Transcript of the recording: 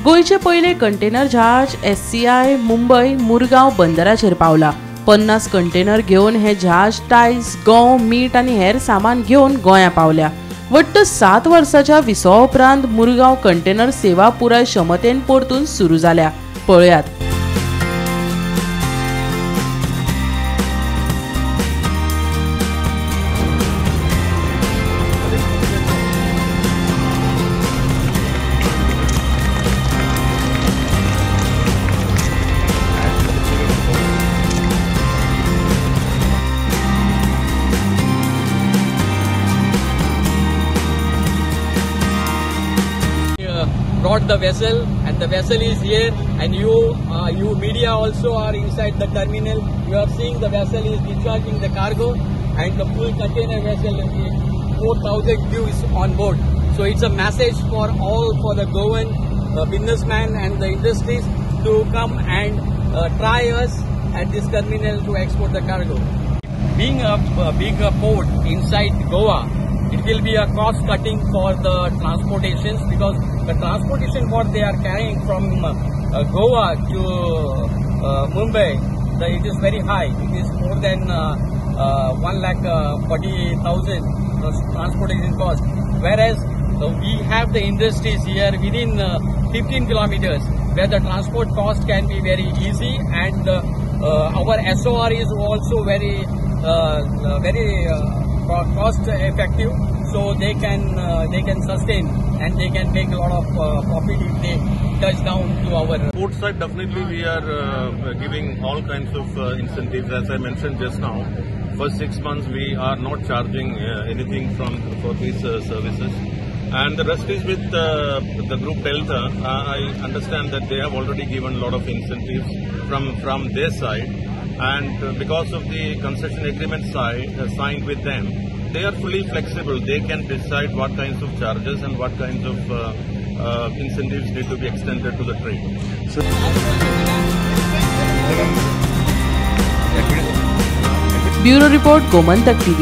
गोयचे पयले कंटेनर जहाज SCI मुंबई मुरगांव बंदराचेर पावला। 50 कंटेनर घेवन हे जहाज टायल्स, गंव, मीठ आनी हेर सामान घेवन गोंया पावल्या। वट्ट 7 वर्सांच्या विसवा उपरांत मुरगांव कंटेनर सेवा पुराय क्षमतेन परतून सुरू जाल्या। पळयात। Brought the vessel, and the vessel is here, and you media also are inside the terminal. You are seeing the vessel is discharging the cargo, and the full container vessel is 4,000 views on board. So it's a message for the Goan businessmen and the industries to come and try us at this terminal to export the cargo. Being a big port inside Goa, it will be a cost cutting for the transportations, because the transportation what they are carrying from Goa to Mumbai, it is very high. It is more than 1,40,000 transportation cost. Whereas we have the industries here within 15 kilometers where the transport cost can be very easy, and our SOR is also very cost effective, so they can sustain and they can make a lot of profit if they touch down to our port side. Definitely we are giving all kinds of incentives. As I mentioned just now, for 6 months we are not charging anything for these services, and the rest is with the group Delta. I understand that they have already given a lot of incentives from their side, and because of the concession agreement signed with them, they are fully flexible. They can decide what kinds of charges and what kinds of incentives need to be extended to the trade. Bureau Report, Gomantak TV.